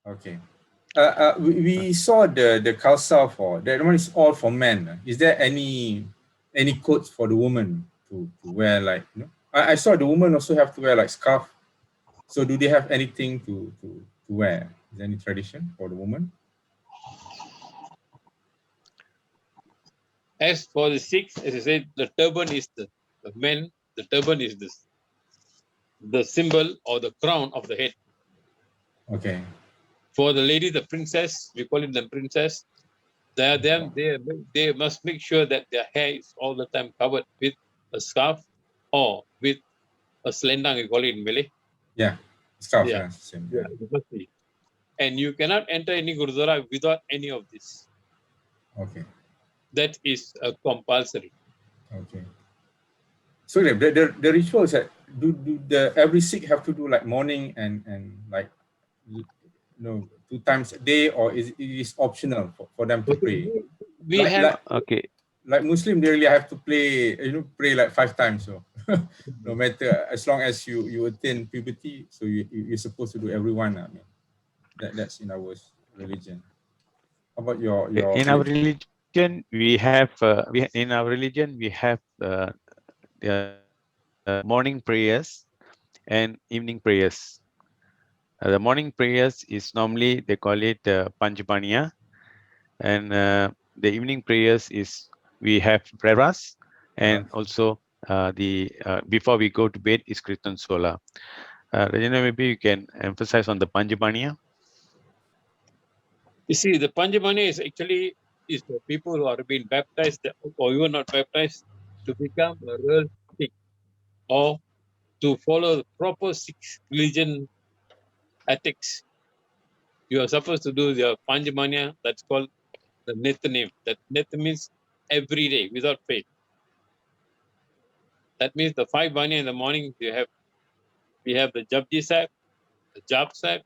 Okay. We saw the Khalsa for that one is all for men. Is there any codes for the woman to wear, like, you know? I saw the woman also have to wear like scarf. So do they have anything to wear? Is there any tradition for the woman? As for the Sikhs, as I said, the turban is the men. The turban is the symbol or the crown of the head. Okay. For the lady, the princess, we call it the princess. They must make sure that their hair is all the time covered with a scarf or with a selendang, we call it in Malay. Yeah. Scarf, Yeah, yeah. Same, yeah, it must be. And you cannot enter any gurdwara without any of this. Okay. That is compulsory. Okay. So the rituals that do the every Sikh have to do like morning and like, you know, 2 times a day, or is it is optional for them to pray? We have Okay. Like Muslim, they really have to pray like 5 times. So no matter, as long as you attain puberty, so you're supposed to do every one. I mean, that's in our religion. How about your In our religion, we have morning prayers and evening prayers. The morning prayers is normally they call it Panjapaniya, and the evening prayers is we have preras, and also the before we go to bed is Kirtan Sola. Regina, maybe you can emphasize on the Panjapaniya. You see, the Panjamani is actually is for people who are being baptized or even not baptized to become a real Sikh or to follow the proper Sikh religion ethics. You are supposed to do your Panjamaniya, that's called the Nityanim. That Nitya means every day without fail. That means the 5 Banya in the morning we have the Japji Sahib, the Jap Sahib,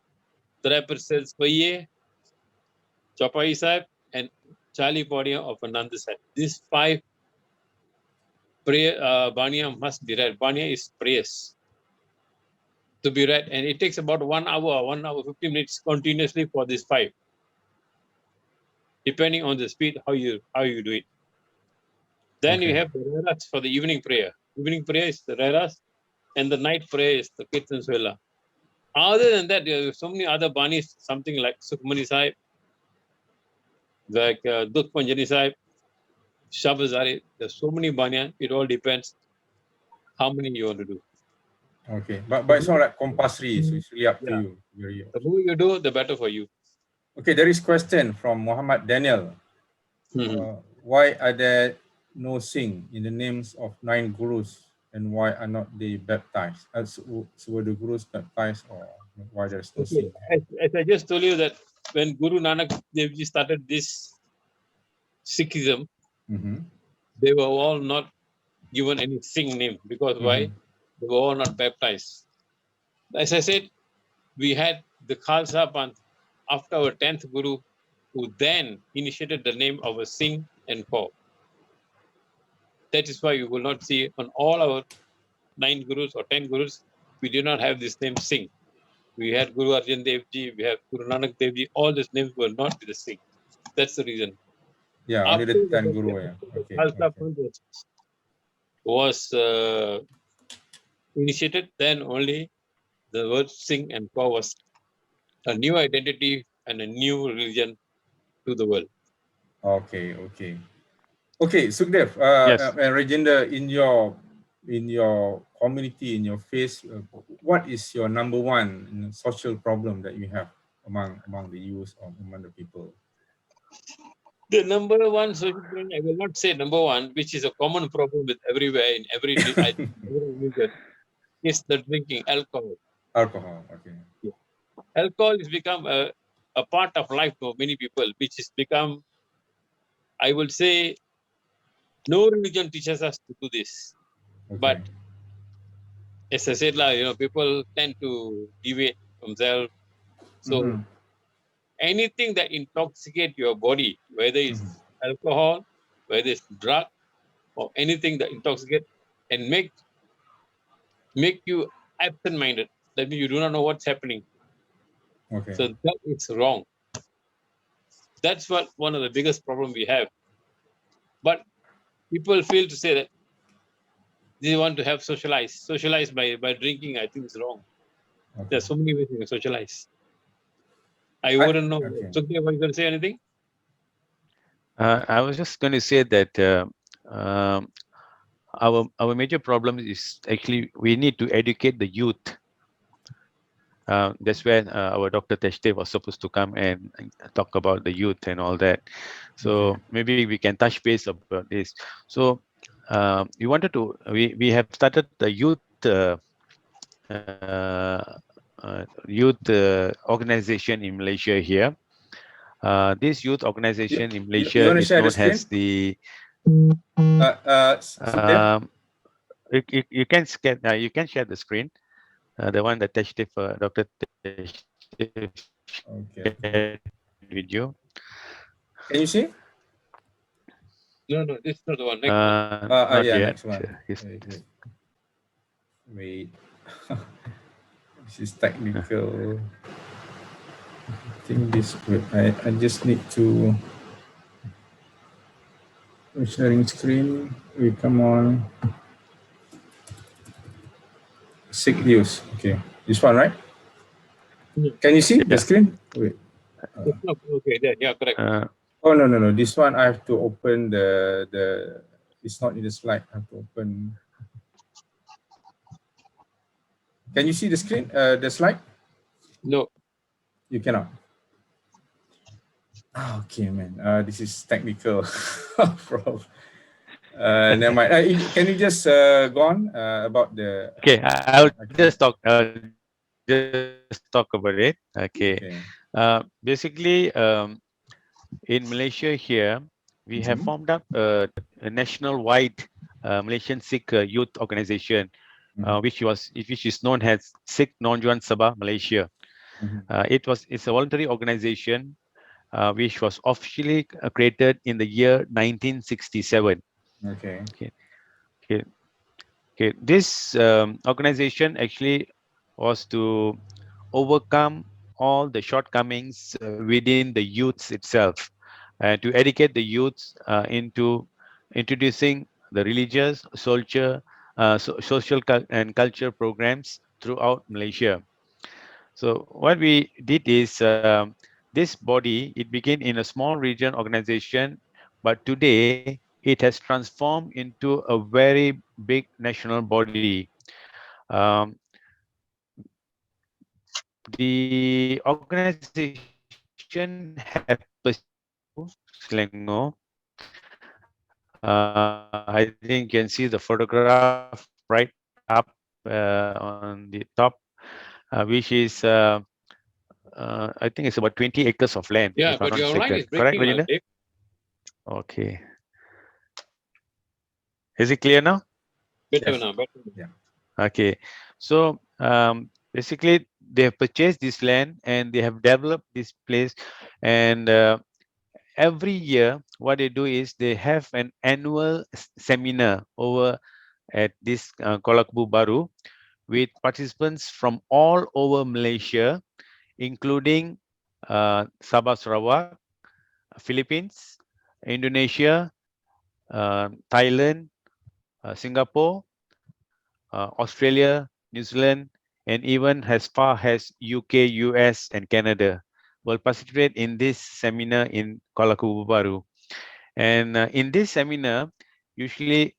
Trapper Sels Paye, Chapai Sahib, and Charlie Podia of Ananda Sahib. These 5 prayer Banya must be read. Banya is prayers to be read, and it takes about 1 hour, 1 hour 15 minutes continuously for these 5, depending on the speed how you do it. Then you have the reras for the evening prayer. Evening prayer is the reras, and the night prayer is the Kirtan Swela. Other than that, there are so many other banis, something like Sukhmani Sahib, like Dukh Panjani Sahib, Shabazari. There's so many banyan. It all depends how many you want to do. Okay, but it's not like compulsory, so it's really up to you. The more you do, the better for you. Okay, there is question from Muhammad Daniel. Why are there no Singh in the names of 9 gurus, and why are not they baptized? So were the gurus baptized, or why there's no Singh? As I just told you that when Guru Nanak Dev Ji started this Sikhism, they were all not given any Singh name because why? They were all not baptized. As I said, we had the Khalsa Panth after our 10th Guru, who then initiated the name of a Singh and Kaur. That is why you will not see on all our 9 Gurus or 10 Gurus, we do not have this name Singh. We had Guru Arjan Dev Ji, we have Guru Nanak Dev Ji, all these names will not be the Singh. That's the reason. Yeah, only the 10 Guru. Yeah. Okay. Khalsa Panth was initiated, then only the word Singh and Kaur was a new identity and a new religion to the world. Okay, SUKHDEV, Yes. and Reginder, in your community, in your faith, what is your number one social problem that you have among the youth or among the people? The number one social problem, I will not say number one, which is a common problem with everywhere in every religion, is the drinking alcohol. Alcohol, okay. Yeah. Alcohol has become a part of life for many people, which has become, I will say, no religion teaches us to do this. Okay. But as I said, people tend to deviate from themselves. So anything that intoxicates your body, whether it's alcohol, whether it's drug, or anything that intoxicates and make you absent-minded, that means you do not know what's happening. Okay. So that is wrong. That's what one of the biggest problem we have. But people fail to say that they want to have socialize by drinking. I think it's wrong. Okay. There's so many ways you can socialize. I I- wouldn't know. okay. Sukhdev, are you going to say anything? I was just going to say that our major problem is actually we need to educate the youth. That's where our Dr. THESDAVE was supposed to come and talk about the youth and all that. So maybe we can touch base about this. So we have started the youth organization in Malaysia here. This youth organization in You Malaysia want to is share the known screen? as the Sukhdev? you can scan you can share the screen, the one that Dr. Okay. video. Can you see? No, this is not the one. Next one. Not Yeah, yet. next one. Wait. This is technical. I think this. I just need to. Sharing screen. We come on. Sikh news. Okay. This one, right? Can you see the screen? Wait. Okay, yeah, correct. Oh no. This one I have to open the. It's not in the slide. I have to open. Can you see the screen? The slide? No. You cannot. Okay, man. This is technical problem. Never mind. Can you just go on about the? Okay, I'll just talk. Just talk about it. Okay. Basically, in Malaysia here, we have formed up a national-wide Malaysian Sikh youth organization, which is known as Sikh Nonjuan Sabah Malaysia. It's a voluntary organization which was officially created in the year 1967. Okay. This organization actually was to overcome all the shortcomings within the youths itself, to educate the youths into introducing the religious, social and culture programs throughout Malaysia. So what we did is this body, it began in a small region organization, but today it has transformed into a very big national body. Um, the organization have Selangor. I think you can see the photograph right up on the top, which is I think it's about 20 acres of land. Yeah, if I'm but not your line mistaken. is Correct, breaking, Reginda? Dave. Okay. Is it clear now? Better now. Yeah. Okay. So basically, they have purchased this land and they have developed this place. And every year, what they do is they have an annual seminar over at this Kuala Baru with participants from all over Malaysia, including Sabah, Sarawak, Philippines, Indonesia, Thailand, Singapore, Australia, New Zealand, and even as far as UK, US, and Canada will participate in this seminar in Kuala Baru. And in this seminar, usually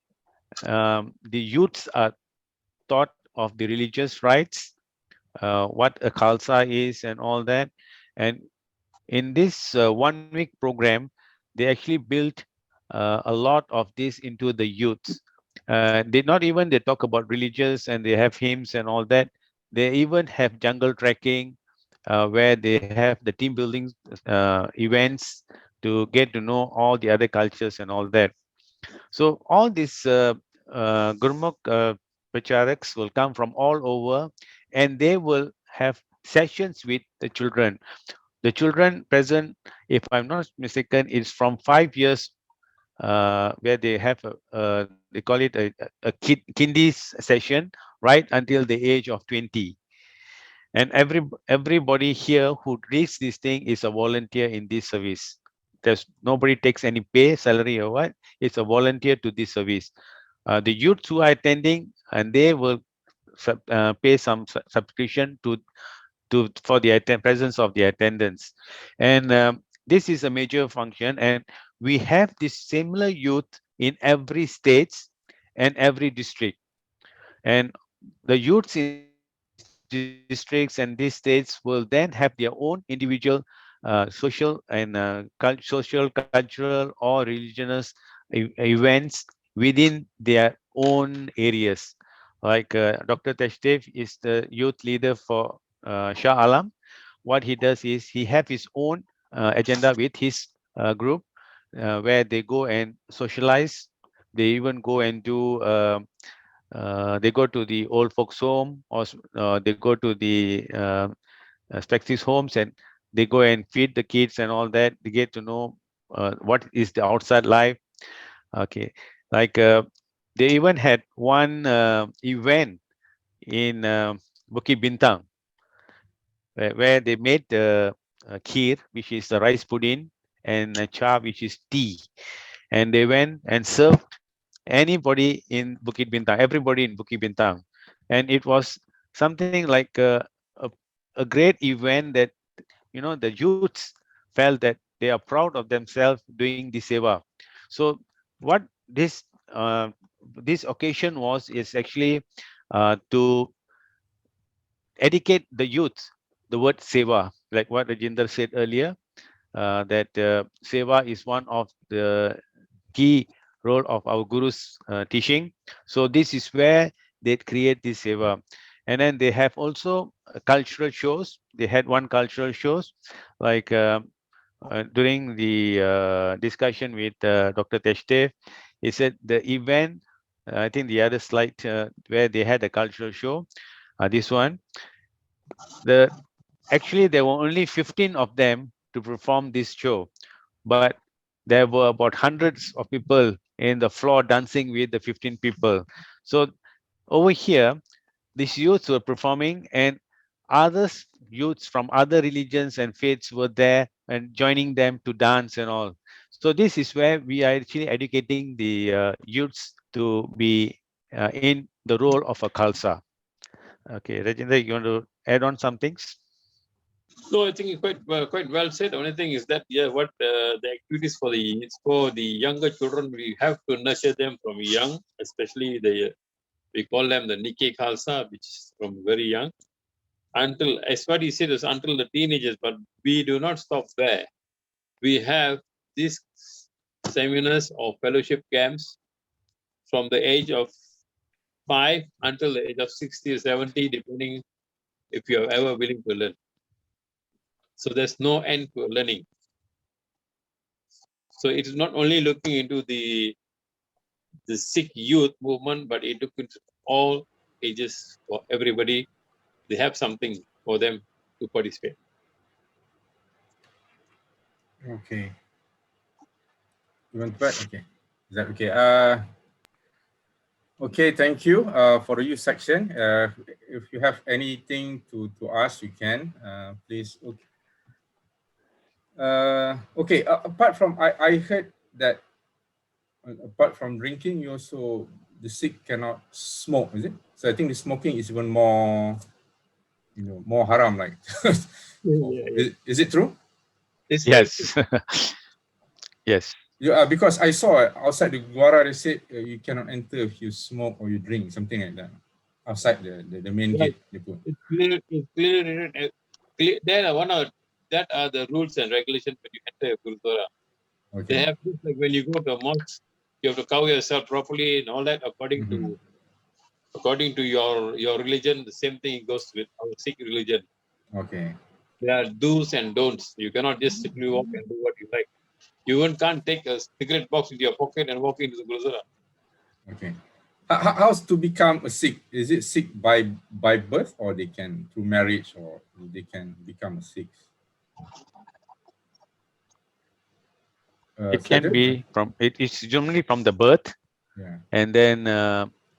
the youths are taught of the religious rights, what a Khalsa is and all that. And in this 1 week program, they actually built a lot of this into the youths. They talk about religious and they have hymns and all that. They even have jungle trekking, where they have the team building events to get to know all the other cultures and all that. So all these Gurmukh Pacharaks will come from all over, and they will have sessions with the children. The children present, if I'm not mistaken, is from 5 years, where they have they call it a kindies session right until the age of 20. And everybody here who reads this thing is a volunteer in this service. There's nobody takes any pay, salary or what. It's a volunteer to this service. The youths who are attending, and they will pay some subscription to for the presence of the attendance. And this is a major function, and we have this similar youth in every states and every district. And the youths in these districts and these states will then have their own individual social and social, cultural, or religious events within their own areas. Like Dr. Teshdev is the youth leader for Shah Alam. What he does is he have his own agenda with his group, where they go and socialize. They even go and do they go to the old folks home, or they go to the Spexis homes, and they go and feed the kids and all that. They get to know what is the outside life. Okay, like they even had one event in Bukit Bintang, where they made kheer, which is the rice pudding, and cha, which is tea. And they went and served anybody in Bukit Bintang, everybody in Bukit Bintang. And it was something like a great event that, the youths felt that they are proud of themselves doing the seva. So what this occasion is actually to educate the youth the word seva, like what Reginder said earlier, that seva is one of the key role of our guru's teaching. So this is where they create this seva. And then they have also cultural shows. They had one cultural shows, like during the discussion with Dr. Teshdev, he said the event, I think the other slide where they had a cultural show, this one, the actually there were only 15 of them to perform this show, but there were about hundreds of people in the floor dancing with the 15 people. So over here, these youths were performing, and others youths from other religions and faiths were there and joining them to dance and all. So this is where we are actually educating the youths to be in the role of a Khalsa. Okay, Rajendra, you want to add on some things? No, I think it's quite well said. Only thing is that what the activities for the younger children, we have to nurture them from young, especially we call them the Nikkei Khalsa, which is from very young until, as what he said, is until the teenagers. But we do not stop there. We have these seminars or fellowship camps from the age of 5 until the age of 60 or 70, depending if you are ever willing to learn. So there's no end to learning. So it is not only looking into the Sikh youth movement, but it looks into all ages for everybody. They have something for them to participate. Okay. You want to add? Okay. Is that okay? Okay, thank you for the youth section. If you have anything to ask, you can. Please. Okay. Okay. Apart from, I heard that apart from drinking, you also, the Sikh cannot smoke, is it? So I think the smoking is even more, more haram. Like, is it true? Yes. Yes. Yeah, because I saw outside the Guara, they said you cannot enter if you smoke or you drink, something like that. Outside the main gate. They put. It's clearly that are the rules and regulations when you enter a Gurudwara. Okay. They have this, like when you go to a mosque, you have to cover yourself properly and all that according to your religion. The same thing goes with our Sikh religion. Okay. There are do's and don'ts. You cannot just simply walk and do what you like. You even can't take a cigarette box into your pocket and walk into the Gurudwara. Okay. How's to become a Sikh? Is it Sikh by birth, or they can through marriage, or they can become a Sikh? It can be from, it is generally from the birth. Yeah. And then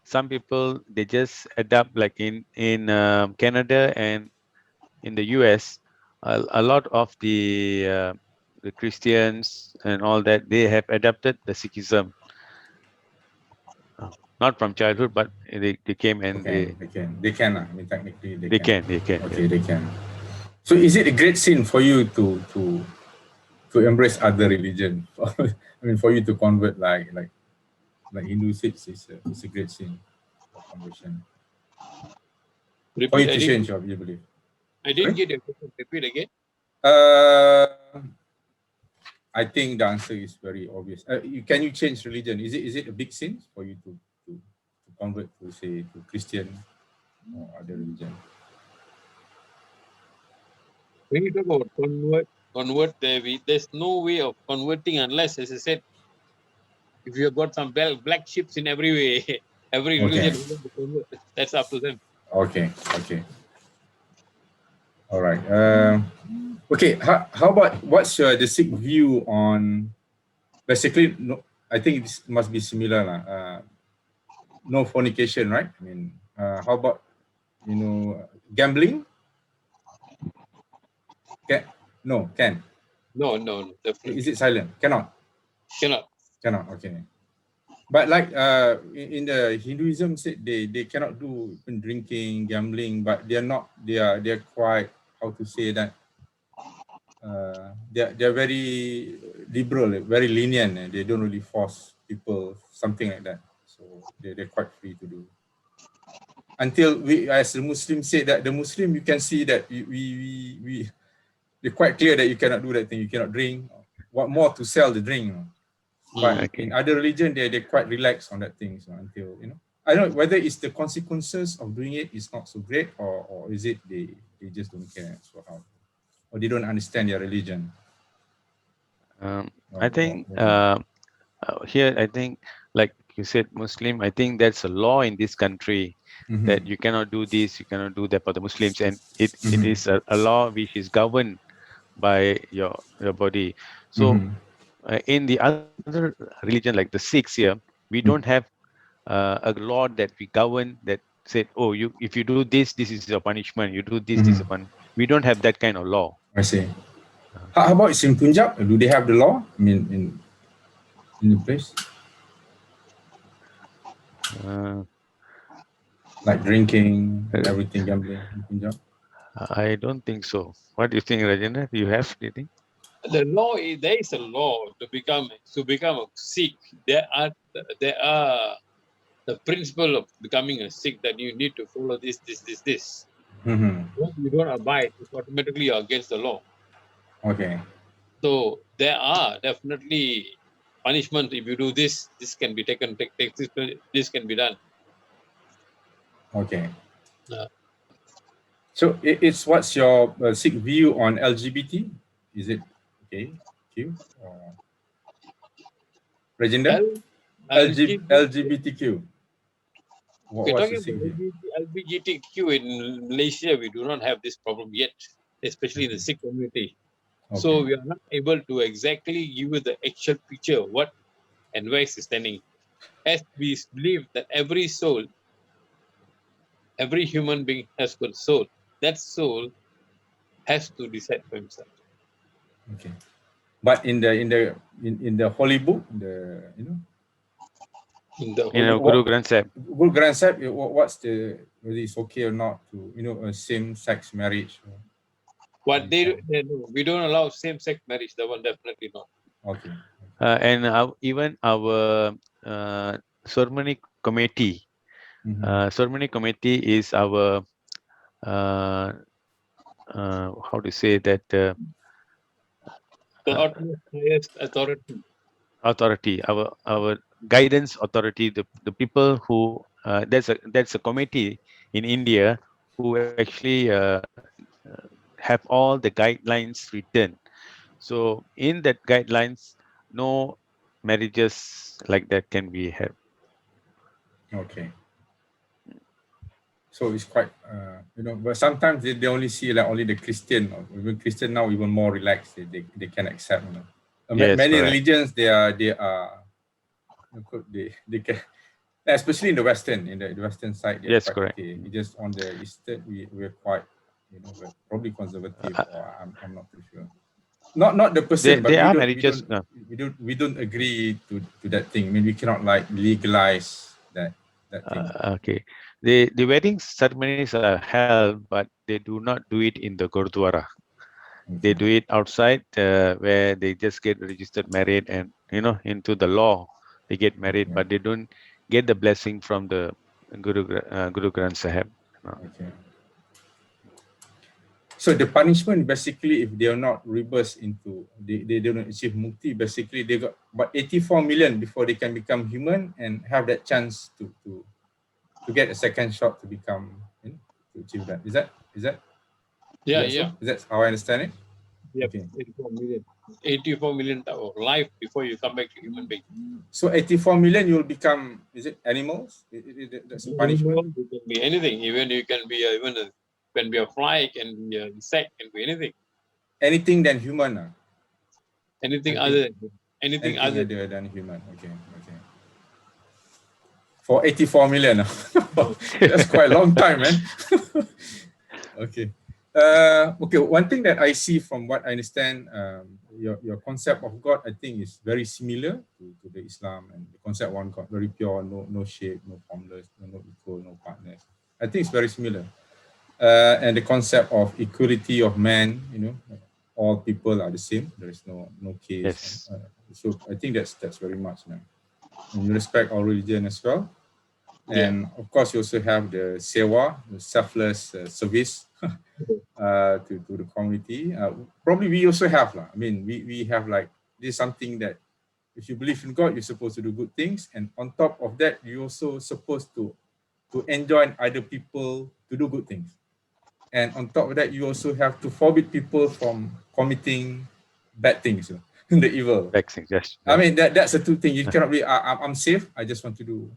some people, they just adapt, like in Canada and in the US, a lot of the Christians and all that, they have adapted the Sikhism, not from childhood, but they came and Okay, they can. I mean, technically they can. they can. Okay, Yes. they can. So, is it a great sin for you to embrace other religion? I mean, for you to convert like Hindu Sikhs is a great sin for conversion. For you Repeat. to change your belief. I didn't get your question. Repeat again. I think the answer is very obvious. Can you change religion? Is it a big sin for you to convert to, say, to Christian or other religion? When you talk about convert, there's no way of converting unless, as I said, if you have got some black ships in every way, every Okay. religion, who want to convert, that's up to them. Okay. All right. Okay. How about what's the Sikh view on basically? No, I think it must be similar lah. No fornication, right? I mean, how about gambling? Can. No, definitely. Is it silent? Cannot. Okay. But like in the Hinduism said they cannot do drinking, gambling, but they're quite, how to say that, they're very liberal, very lenient, and they don't really force people, something like that. So they're quite free to do. Until we, as the Muslims say, that the Muslim, you can see that we they're quite clear that you cannot do that thing. You cannot drink. What more to sell the drink? But in other religion, they're quite relaxed on that thing. So until I don't know whether it's the consequences of doing it is not so great, or is it they just don't care, so how, or they don't understand their religion. I think here, I think, like you said, Muslim, I think that's a law in this country that you cannot do this, you cannot do that for the Muslims, and it is a law which is governed by your body. So in the other religion, like the Sikhs here, we don't have a law that we govern that said, oh, if you do this, this is your punishment. You do this, this is a punishment. We don't have that kind of law. I see. How about in Punjab? Do they have the law? I mean, in the place? Like drinking, everything, gambling in Punjab? I don't think so. What do you think, Rajendra? Do you think? The law is, there is a law to become a Sikh. There are the principle of becoming a Sikh, that you need to follow this. If you don't abide, it's automatically against the law. Okay. So there are definitely punishment if you do this. This can be taken. This can be done. Okay. So it's what's your Sikh view on LGBT? Is it okay? Q or Reginder? LGBTQ. We're talking about LGBTQ in Malaysia. We do not have this problem yet, especially in the Sikh community. Okay. So we are not able to exactly give you the actual picture of what and where it's standing. As we believe that every soul, every human being has got soul. That soul has to decide for himself. Okay. But in the holy book, in the Guru Granth Sahib. Guru Granth Sahib, what's whether it's okay or not to a same-sex marriage? What we don't allow same-sex marriage. That one definitely not. Okay. And even our ceremony committee. Ceremony committee is our how to say that the highest authority. Our guidance authority. The people who that's a committee in India who actually have all the guidelines written. So in that guidelines, no marriages like that can be held. Okay. So it's quite, but sometimes they only see like only the Christian, or even Christian now even more relaxed. They can accept. Yes, many correct. religions they can, especially in the Western side. Yes, quite correct. okay. Just on the Eastern, we're quite you know, but probably conservative, or I'm not too sure. Not the person, but They are marriages. we don't agree to that thing. I mean, we cannot like legalize that thing. Okay, the wedding ceremonies are held, but they do not do it in the Gurdwara. They do it outside, where they just get registered married, and into the law they get married, but they don't get the blessing from the Guru Granth Sahib. Okay. So the punishment basically, if they are not reversed into, they don't achieve mukti, basically they got about 84 million before they can become human and have that chance to get a second shot to become, to achieve that. Is that Yeah, so? yeah. Is that how I understand it? Yep, Okay. 84 million. 84 million of life before you come back to human being. So 84 million, you will become, is it animals? That's a punishment? It can be anything. Even you can be a fly, can be an insect, can be anything. Anything than human? Anything other than human. Okay. For 84 million. That's quite a long time, man. Okay. Okay, one thing that I see from what I understand, your concept of God, I think, is very similar to the Islam, and the concept of one God, very pure, no shape, no formless, no equal, no partners. I think it's very similar. And the concept of equality of man, all people are the same. There is no case. Yes. So I think that's very much, man. And you respect all religion as well. And of course, you also have the sewa, the selfless service to the community. Probably we also have, I mean, we have like, this is something that if you believe in God, you're supposed to do good things. And on top of that, you're also supposed to enjoin other people to do good things. And on top of that, you also have to forbid people from committing bad things, the evil. Yes. I mean, that's the two things. You cannot be, I'm safe, I just want to do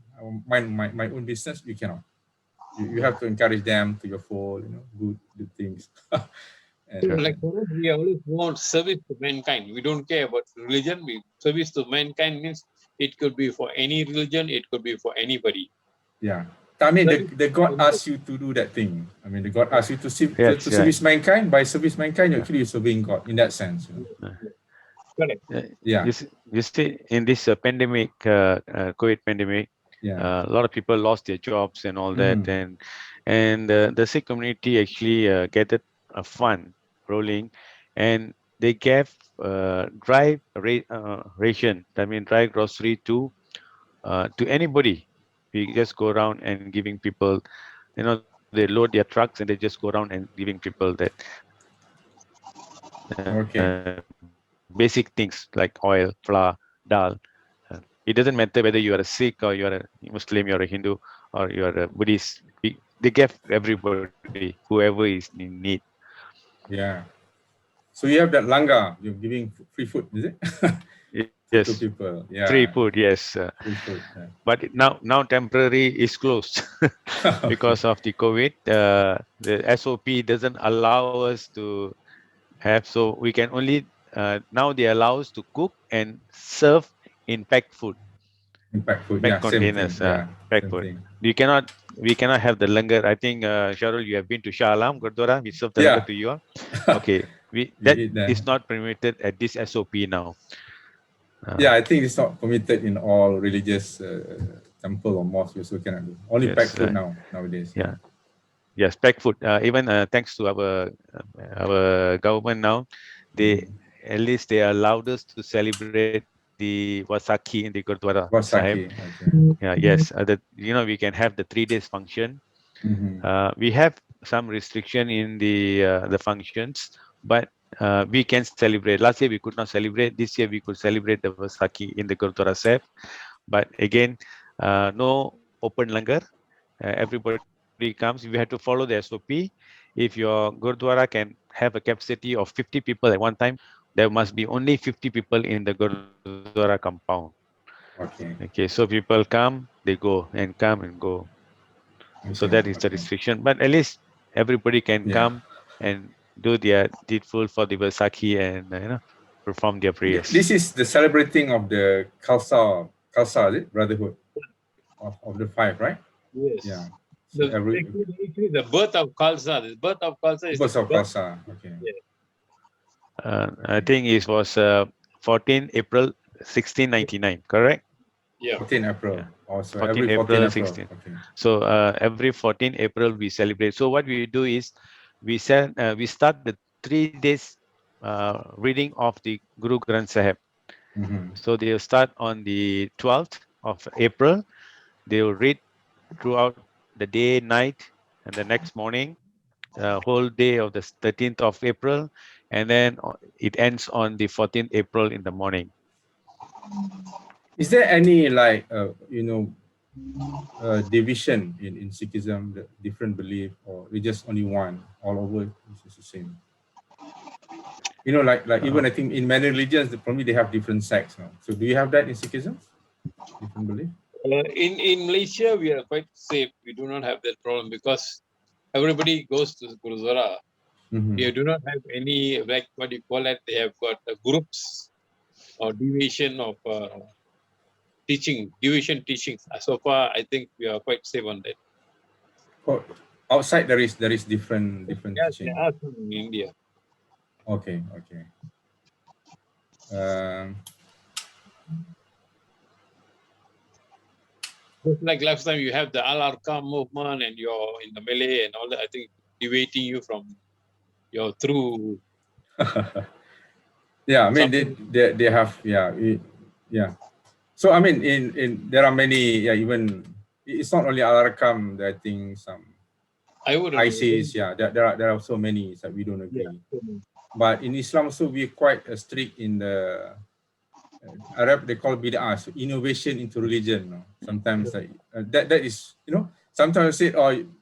my own business. You cannot. You have to encourage them to your full, good things. And, like we always want service to mankind. We don't care about religion. Service to mankind means it could be for any religion, it could be for anybody. Yeah. I mean, the God asks you to do that thing. I mean, the God asks you to service mankind. By service mankind, you're actually serving God in that sense. Correct. Yeah. You see, in this pandemic, COVID pandemic, a lot of people lost their jobs and all that, and the Sikh community actually gathered a fund rolling, and they gave dry ration. I mean, dry grocery to anybody. We just go around and giving people, they load their trucks and they just go around and giving people that basic things like oil, flour, dal. It doesn't matter whether you are a Sikh or you are a Muslim, you are a Hindu, or you are a Buddhist. They give everybody, whoever is in need. Yeah. So you have that langa, you're giving free food, is it? Yes. To people. Yeah. Free food, yes. Free food. Yeah. But now temporary is closed because of the COVID. The SOP doesn't allow us to have, so we can only now they allow us to cook and serve in packed food. Packed food, packed containers, packed food. We cannot have the langar. I think Sharul, you have been to Shah Alam Gurdwara. We serve the langar to you all. Okay, that is not permitted at this SOP now. Yeah, I think it's not permitted in all religious temple or mosque. You also cannot do. Only packed food nowadays. Yeah. Yes, packed food. Even thanks to our government now, at least they allowed us to celebrate the Wasakhi in the Gurdwara Sahib. Yeah, yes. We can have the 3 days function. We have some restriction in the functions, but we can celebrate. Last year we could not celebrate. This year we could celebrate the Wasakhi in the Gurdwara Sahib. But again, no open langar. Everybody comes. We have to follow the SOP. If your Gurdwara can have a capacity of 50 people at one time, there must be only 50 people in the Gurdwara compound. Okay, so people come, they go, and come and go. So that is the restriction. But at least everybody can come and do their deedful for the Vaisakhi and perform their prayers. This is the celebrating of the Khalsa, is it? Brotherhood of the 5, right? Yes. Yeah. So every actually, the birth of Khalsa. The birth of Khalsa is birth of Khalsa. Okay. I think it was 14 April 1699, correct? Yeah. 14 April. Yeah. Also 14 every 14 April April. 16. Okay. So every 14 April we celebrate. So what we do is we start the 3 days reading of the Guru Granth Sahib. So they'll start on the 12th of April. They will read throughout the day, night, and the next morning, whole day of the 13th of April, and then it ends on the 14th April in the morning. Is there any like division in Sikhism, the different belief, or it's just only one all over? It's just the same. You know, like even I think in many religions, probably they have different sects now. So do you have that in Sikhism? Different belief? In Malaysia, we are quite safe. We do not have that problem because everybody goes to Gurudwara. We do not have any, like what you call it, they have got groups or deviation of deviation teachings. So far, I think we are quite safe on that. Oh, outside there is different Yes, teaching. there are some in India. Okay. Just like last time, you have the Al-Arqam movement and you're in the Malay and all that. I think deviating you from your true. Yeah, I mean they have yeah. So I mean in there are many even it's not only Al-Arqam that I think some ISIS there are so many that we don't agree. But in Islam also we're quite strict in the Arab they call bid'ah, so innovation into religion. No? Sometimes like that is sometimes I say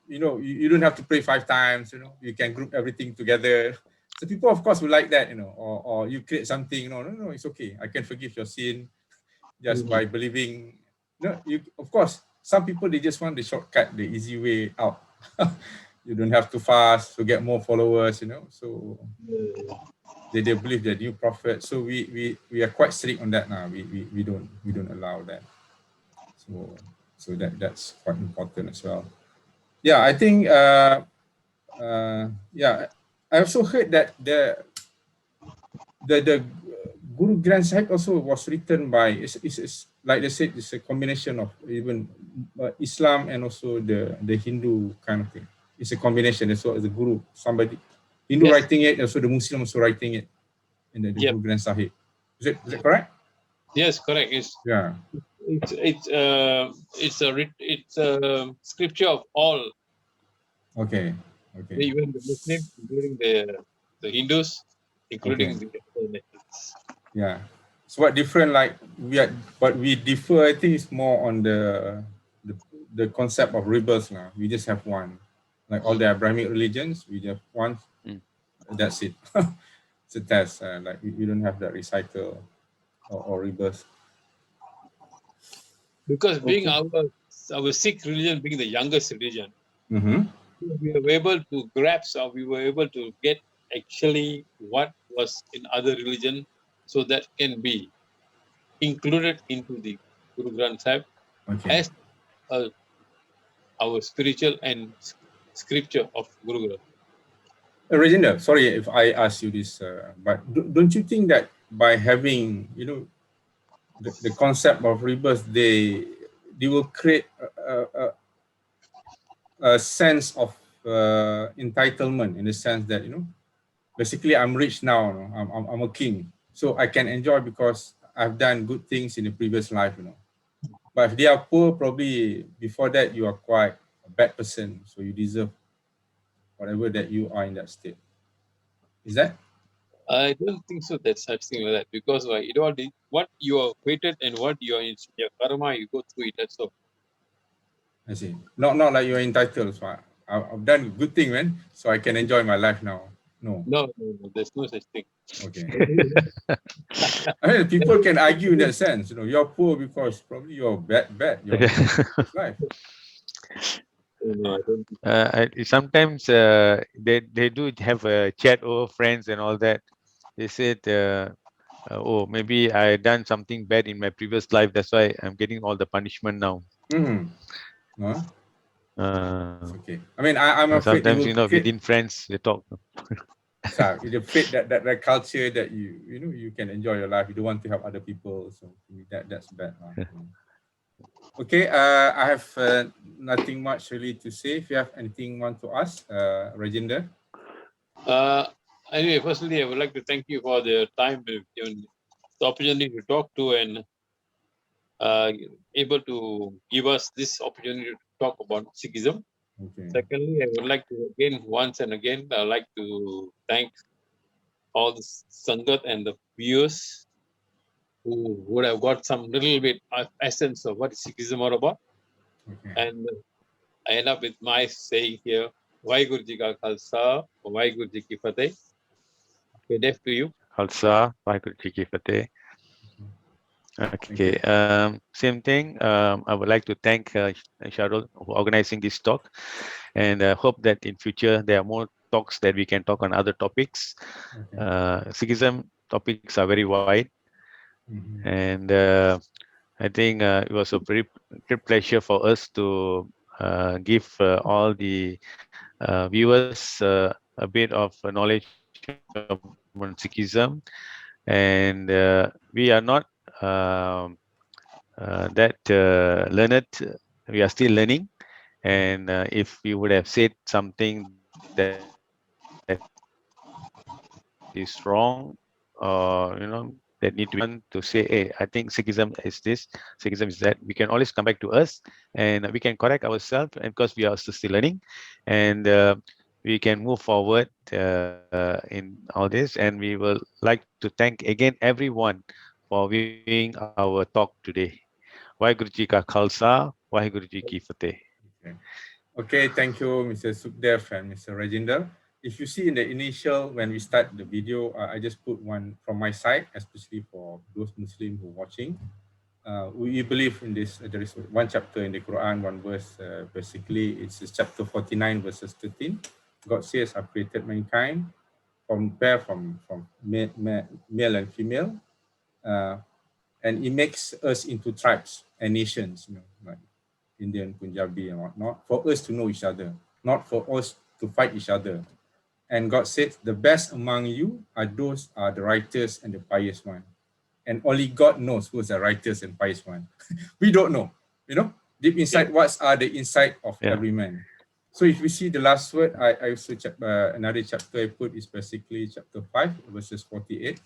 you don't have to pray 5 times. You can group everything together. So people of course will like that or you create something. No, it's okay. I can forgive your sin just by believing. Of course some people they just want the shortcut, the easy way out. You don't have to fast to get more followers. So. They believe they're new prophet, so we are quite strict on that now. We don't allow that. So that's quite important as well. Yeah, I think I also heard that the Guru Granth Sahib also was written by it's like they said it's a combination of even Islam and also the Hindu kind of thing. It's a combination. So as a guru, somebody Hindu writing it, also the Muslim also writing it. In the Guru Granth Sahib. Is it correct? Yes, correct. It's a scripture of all. Okay. Even the Muslims, including the Hindus, including the yeah. So what different like we differ. I think it's more on the concept of rebirth now. We just have one. Like all the Abrahamic religions, we have one. That's it. It's a test. Like we don't have that recycle or rebirth. Because being our Sikh religion being the youngest religion, we were able to grasp or we were able to get actually what was in other religion, so that can be included into the Guru Granth Sahib as our spiritual and scripture of Guru Granth. Reginda, sorry if I ask you this, but don't you think that by having the concept of rebirth, they will create a sense of entitlement in the sense that basically I'm rich now, I'm a king, so I can enjoy because I've done good things in the previous life, But if they are poor, probably before that you are quite a bad person, so you deserve whatever that you are in that state. Is that? I don't think so. That's such thing like that, because what you are created and what you are in your karma, you go through it. That's all. I see. Not like you're entitled. So I've done a good thing, man. So I can enjoy my life now. No. No. There's no such thing. Okay. I mean, people can argue in that sense. You're poor because probably you're bad. You're life. Sometimes they do have a chat over friends and all that. They said, oh, maybe I done something bad in my previous life. That's why I'm getting all the punishment now. Huh? It's okay. I mean, I'm afraid it Sometimes, will you know, create. within friends, they talk. It's afraid that culture that you can enjoy your life. You don't want to help other people. So to me, that's bad. Okay. I have nothing much really to say. If you have anything want to ask, Reginder. Anyway, firstly, I would like to thank you for the time given, the opportunity to talk to, and able to give us this opportunity to talk about Sikhism. Okay. Secondly, I would like to again, once and again, I'd like to thank all the Sangat and the viewers who would have got some little bit of essence of what is Sikhism all about. Okay. And I end up with my saying here, Vaheguru Ji Ka Khalsa, Vaheguru Ji Ki Fateh. Okay, deaf to you. Khalsa, Vaheguru Ji Ki Fateh. Okay, same thing. I would like to thank Sharul for organizing this talk, and hope that in future there are more talks that we can talk on other topics. Okay. Sikhism topics are very wide, and I think it was a very great pleasure for us to give all the viewers a bit of knowledge on Sikhism, and we are not that learned. We are still learning, and if we would have said something that is wrong, or that need to be done to say, hey, I think Sikhism is this, Sikhism is that, we can always come back to us, and we can correct ourselves, and because we are still learning, and we can move forward in all this, and we will like to thank again everyone for viewing our talk today. Vaheguru Ji Ka Khalsa, Vaheguru Ji Ki Fateh. Okay, thank you, Mr. SUKHDEV and Mr. Reginder. If you see in the initial, when we start the video, I just put one from my side, especially for those Muslims who are watching. We believe in this, there is one chapter in the Quran, one verse, basically it's chapter 49, verses 13. God says, I've created mankind from male and female, and it makes us into tribes and nations, like Indian, Punjabi, and whatnot, for us to know each other, not for us to fight each other. And God said, the best among you are those are the righteous and the pious one. And only God knows who is the righteous and pious one. We don't know, deep inside, what are the inside of every man. So if we see the last word, I also another chapter I put is basically chapter 5, verses 48.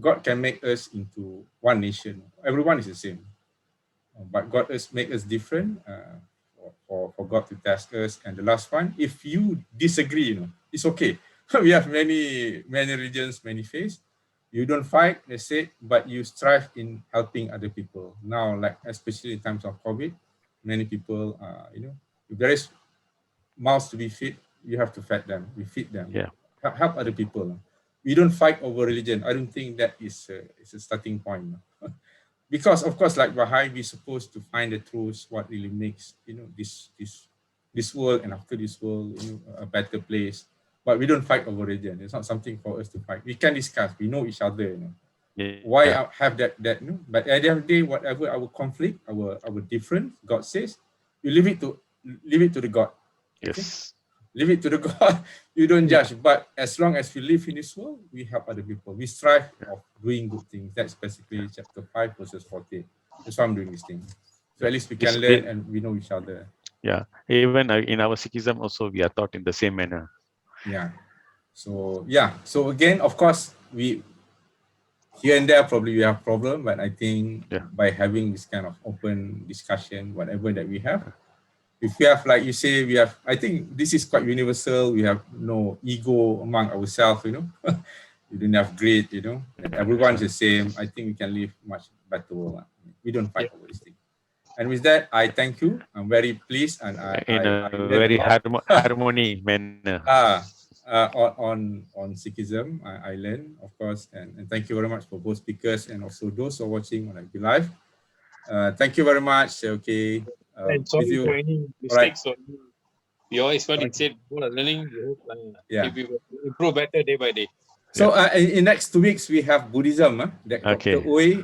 God can make us into one nation. Everyone is the same. But God make us different for God to test us. And the last one, if you disagree, it's okay. We have many religions, many faiths. You don't fight, let's say, but you strive in helping other people. Now, like especially in times of COVID, many people, if there is mouths to be fed, you have to feed them. We feed them. Help other people. We don't fight over religion. I don't think that is a starting point. Because of course, like Baha'i, we're supposed to find the truth, what really makes this world and after this world a better place. But we don't fight over religion. It's not something for us to fight. We can discuss. We know each other. Why have that? But at the end of the day, whatever our conflict, our difference, God says, you leave it to the God. Okay? Yes. Leave it to the God. You don't judge. But as long as we live in this world, we help other people. We strive of doing good things. That's basically chapter 5, verses 48. That's why I'm doing this thing. So at least we can learn and we know each other. Yeah. Even in our Sikhism also, we are taught in the same manner. Yeah. So, So again, of course, we here and there probably we have problem, but I think by having this kind of open discussion, whatever that we have, if we have, like you say, I think this is quite universal. We have no ego among ourselves, You don't have greed, and everyone's the same. I think we can live much better world. We don't fight over this thing. And with that, I thank you. I'm very pleased, and I learned very a lot. harmony manner. On Sikhism, I learned, of course, and thank you very much for both speakers and also those who are watching on live. Thank you very much. Okay. And sorry for any mistakes. Right. We always want to say, people are learning. We hope we will improve better day by day. So in next 2 weeks we have Buddhism. Okay. Dr. Oi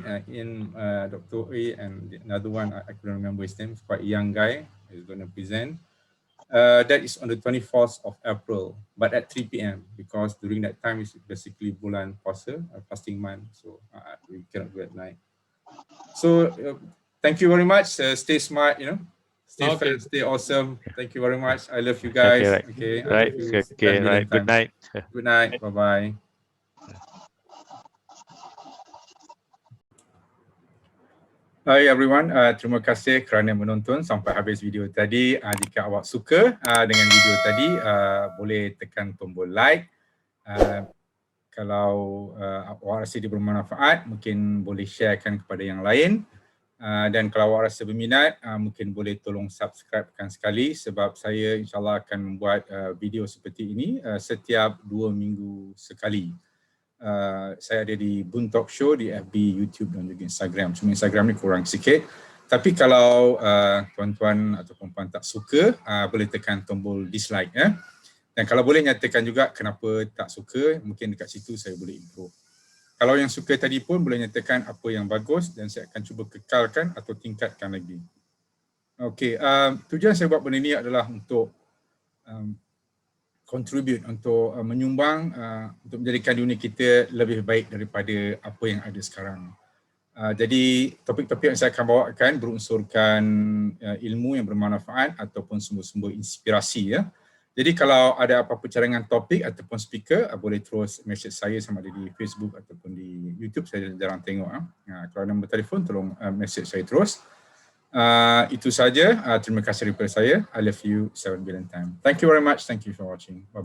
Dr. Oi and another one I couldn't remember his name. It's quite a young guy is going to present. That is on the 24th of April, but at 3 p.m. because during that time is basically bulan puasa, fasting month, so we cannot do at night. So thank you very much. Stay smart, stay fat, stay awesome. Thank you very much. I love you guys. Okay, right. Right. Good night. Good night. Bye bye. Hai everyone, terima kasih kerana menonton sampai habis video tadi. Jika awak suka dengan video tadi, boleh tekan tombol like. Kalau awak rasa dia bermanfaat, mungkin boleh sharekan kepada yang lain. Dan kalau awak rasa berminat, mungkin boleh tolong subscribekan sekali sebab saya insyaAllah akan membuat video seperti ini setiap 2 minggu sekali. Saya ada di BOONTALKSHOW di FB, YouTube dan juga Instagram. Cuma Instagram ni kurang sikit. Tapi kalau tuan-tuan atau perempuan tak suka, boleh tekan tombol dislike. Dan kalau boleh nyatakan juga kenapa tak suka, mungkin dekat situ saya boleh improve. Kalau yang suka tadi pun boleh nyatakan apa yang bagus dan saya akan cuba kekalkan atau tingkatkan lagi. Okey, tujuan saya buat benda ni adalah untuk contribute, untuk menyumbang untuk menjadikan dunia kita lebih baik daripada apa yang ada sekarang. Jadi topik-topik yang saya akan bawakan berunsurkan ilmu yang bermanfaat ataupun sumber-sumber inspirasi. Jadi kalau ada apa-apa cadangan topik ataupun speaker, boleh terus message saya sama ada di Facebook ataupun di YouTube. Saya jarang tengok. Kalau ada nombor telefon, tolong message saya terus. Itu saja. Terima kasih daripada saya. I love you 7 billion times. Thank you very much. Thank you for watching. Bye.